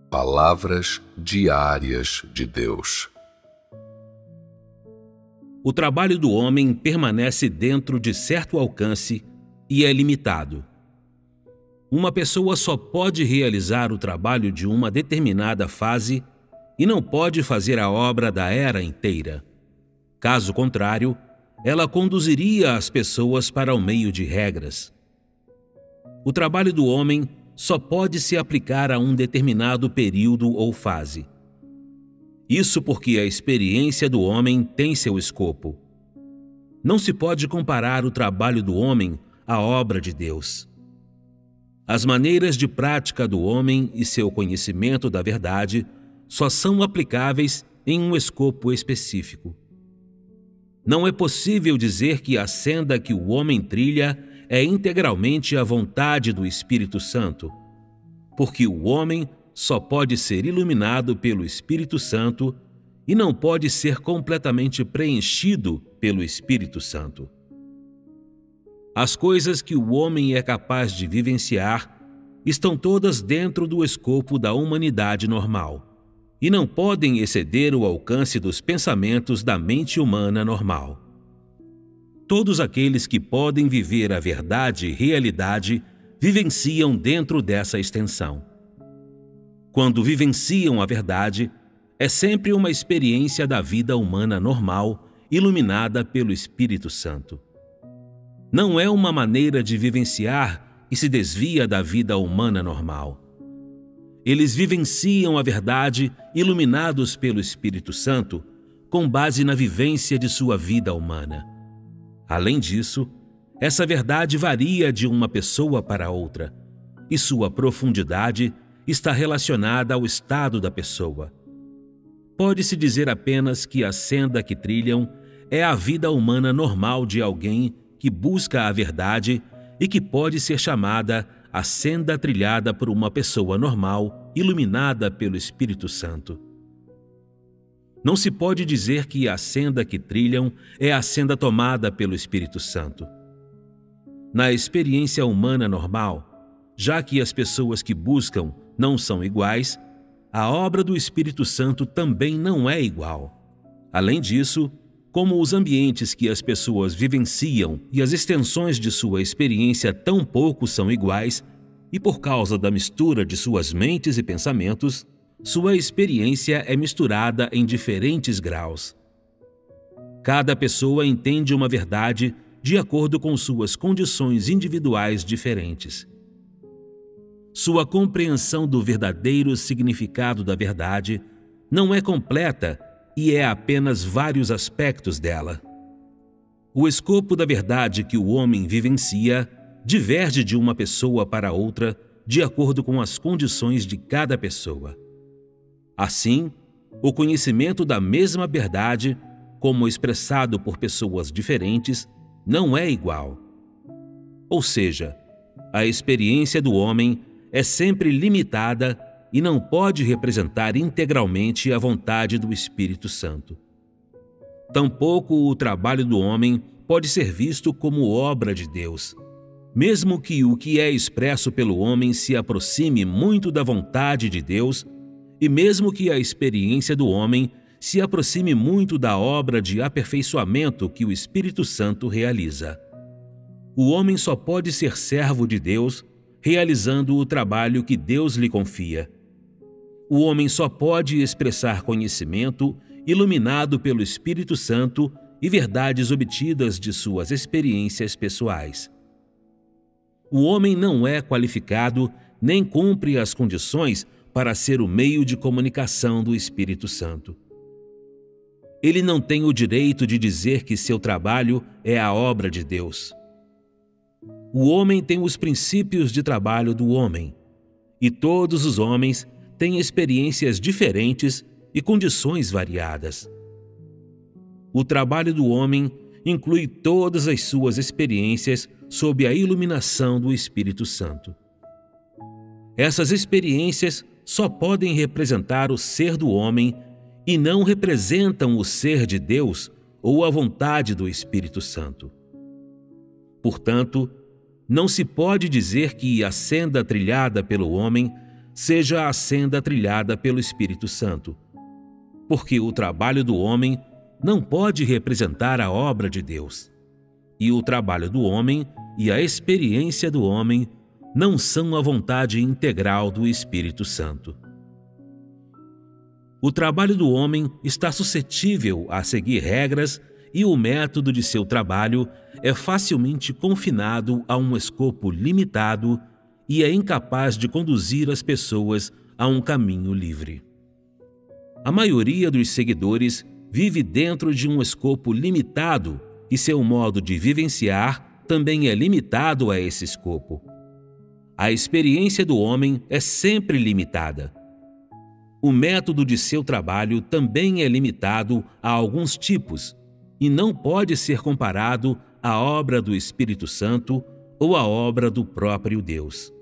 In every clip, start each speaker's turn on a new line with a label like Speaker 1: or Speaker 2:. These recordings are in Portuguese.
Speaker 1: Palavras diárias de Deus.
Speaker 2: O trabalho do homem permanece dentro de certo alcance e é limitado. Uma pessoa só pode realizar o trabalho de uma determinada fase e não pode fazer a obra da era inteira. Caso contrário, ela conduziria as pessoas para o meio de regras. O trabalho do homem só pode se aplicar a um determinado período ou fase. Isso porque a experiência do homem tem seu escopo. Não se pode comparar o trabalho do homem à obra de Deus. As maneiras de prática do homem e seu conhecimento da verdade só são aplicáveis em um escopo específico. Não é possível dizer que a senda que o homem trilha é integralmente a vontade do Espírito Santo, porque o homem só pode ser iluminado pelo Espírito Santo e não pode ser completamente preenchido pelo Espírito Santo. As coisas que o homem é capaz de vivenciar estão todas dentro do escopo da humanidade normal e não podem exceder o alcance dos pensamentos da mente humana normal. Todos aqueles que podem viver a verdade e realidade vivenciam dentro dessa extensão. Quando vivenciam a verdade, é sempre uma experiência da vida humana normal, iluminada pelo Espírito Santo. Não é uma maneira de vivenciar e se desvia da vida humana normal. Eles vivenciam a verdade, iluminados pelo Espírito Santo, com base na vivência de sua vida humana. Além disso, essa verdade varia de uma pessoa para outra, e sua profundidade está relacionada ao estado da pessoa. Pode-se dizer apenas que a senda que trilham é a vida humana normal de alguém que busca a verdade e que pode ser chamada a senda trilhada por uma pessoa normal, iluminada pelo Espírito Santo. Não se pode dizer que a senda que trilham é a senda tomada pelo Espírito Santo. Na experiência humana normal, já que as pessoas que buscam não são iguais, a obra do Espírito Santo também não é igual. Além disso, como os ambientes que as pessoas vivenciam e as extensões de sua experiência tão pouco são iguais, e por causa da mistura de suas mentes e pensamentos, sua experiência é misturada em diferentes graus. Cada pessoa entende uma verdade de acordo com suas condições individuais diferentes. Sua compreensão do verdadeiro significado da verdade não é completa e é apenas vários aspectos dela. O escopo da verdade que o homem vivencia diverge de uma pessoa para outra de acordo com as condições de cada pessoa. Assim, o conhecimento da mesma verdade, como expressado por pessoas diferentes, não é igual. Ou seja, a experiência do homem é sempre limitada e não pode representar integralmente a vontade do Espírito Santo. Tampouco o trabalho do homem pode ser visto como obra de Deus, mesmo que o que é expresso pelo homem se aproxime muito da vontade de Deus e mesmo que a experiência do homem se aproxime muito da obra de aperfeiçoamento que o Espírito Santo realiza. O homem só pode ser servo de Deus realizando o trabalho que Deus lhe confia. O homem só pode expressar conhecimento iluminado pelo Espírito Santo e verdades obtidas de suas experiências pessoais. O homem não é qualificado nem cumpre as condições para ser o meio de comunicação do Espírito Santo. Ele não tem o direito de dizer que seu trabalho é a obra de Deus. O homem tem os princípios de trabalho do homem, e todos os homens têm experiências diferentes e condições variadas. O trabalho do homem inclui todas as suas experiências sob a iluminação do Espírito Santo. Essas experiências só podem representar o ser do homem e não representam o ser de Deus ou a vontade do Espírito Santo. Portanto, não se pode dizer que a senda trilhada pelo homem seja a senda trilhada pelo Espírito Santo, porque o trabalho do homem não pode representar a obra de Deus, e o trabalho do homem e a experiência do homem não são a vontade integral do Espírito Santo. O trabalho do homem está suscetível a seguir regras e o método de seu trabalho é facilmente confinado a um escopo limitado e é incapaz de conduzir as pessoas a um caminho livre. A maioria dos seguidores vive dentro de um escopo limitado e seu modo de vivenciar também é limitado a esse escopo. A experiência do homem é sempre limitada. O método de seu trabalho também é limitado a alguns tipos e não pode ser comparado à obra do Espírito Santo ou à obra do próprio Deus.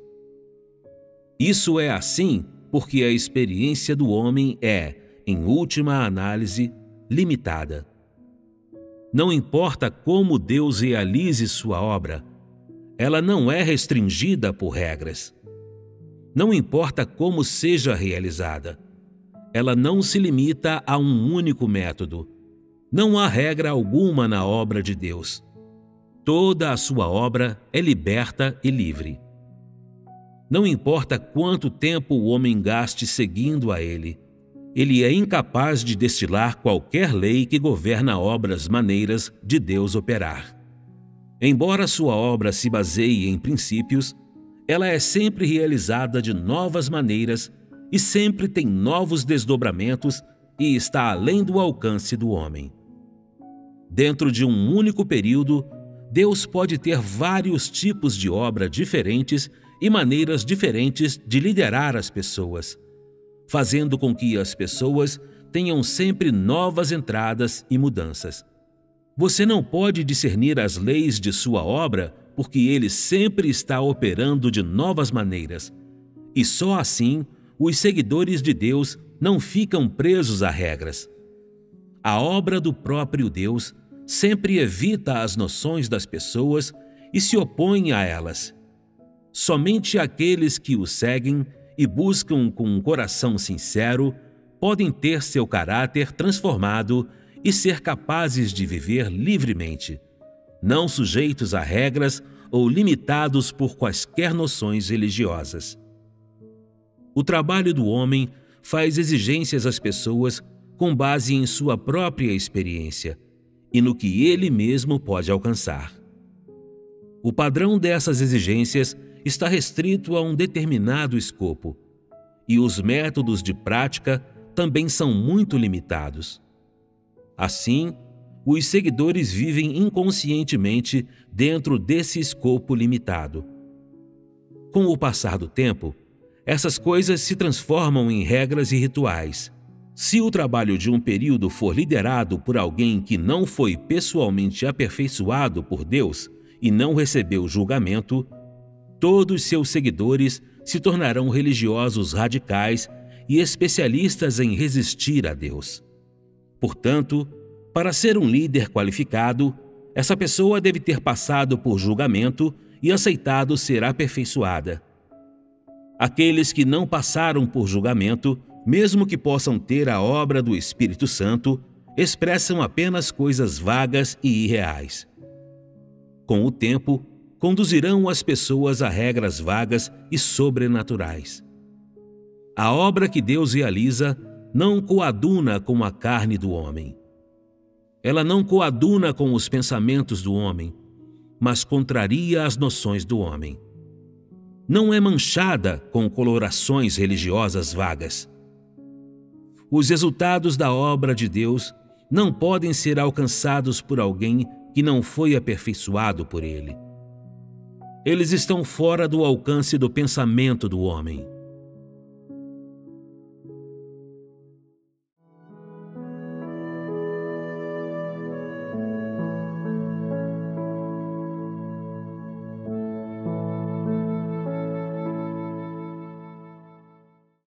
Speaker 2: Isso é assim porque a experiência do homem é, em última análise, limitada. Não importa como Deus realize sua obra, ela não é restringida por regras. Não importa como seja realizada, ela não se limita a um único método. Não há regra alguma na obra de Deus. Toda a sua obra é liberta e livre. Não importa quanto tempo o homem gaste seguindo a ele, ele é incapaz de destilar qualquer lei que governa obras maneiras de Deus operar. Embora sua obra se baseie em princípios, ela é sempre realizada de novas maneiras e sempre tem novos desdobramentos e está além do alcance do homem. Dentro de um único período, Deus pode ter vários tipos de obra diferentes e maneiras diferentes de liderar as pessoas, fazendo com que as pessoas tenham sempre novas entradas e mudanças. Você não pode discernir as leis de sua obra porque ele sempre está operando de novas maneiras. E só assim, os seguidores de Deus não ficam presos a regras. A obra do próprio Deus sempre evita as noções das pessoas e se opõe a elas. Somente aqueles que o seguem e buscam com um coração sincero podem ter seu caráter transformado e ser capazes de viver livremente, não sujeitos a regras ou limitados por quaisquer noções religiosas. O trabalho do homem faz exigências às pessoas com base em sua própria experiência e no que ele mesmo pode alcançar. O padrão dessas exigências está restrito a um determinado escopo, e os métodos de prática também são muito limitados. Assim, os seguidores vivem inconscientemente dentro desse escopo limitado. Com o passar do tempo, essas coisas se transformam em regras e rituais. Se o trabalho de um período for liderado por alguém que não foi pessoalmente aperfeiçoado por Deus e não recebeu julgamento, todos seus seguidores se tornarão religiosos radicais e especialistas em resistir a Deus. Portanto, para ser um líder qualificado, essa pessoa deve ter passado por julgamento e aceitado ser aperfeiçoada. Aqueles que não passaram por julgamento, mesmo que possam ter a obra do Espírito Santo, expressam apenas coisas vagas e irreais. Com o tempo, conduzirão as pessoas a regras vagas e sobrenaturais. A obra que Deus realiza não coaduna com a carne do homem. Ela não coaduna com os pensamentos do homem, mas contraria as noções do homem. Não é manchada com colorações religiosas vagas. Os resultados da obra de Deus não podem ser alcançados por alguém que não foi aperfeiçoado por ele. Eles estão fora do alcance do pensamento do homem.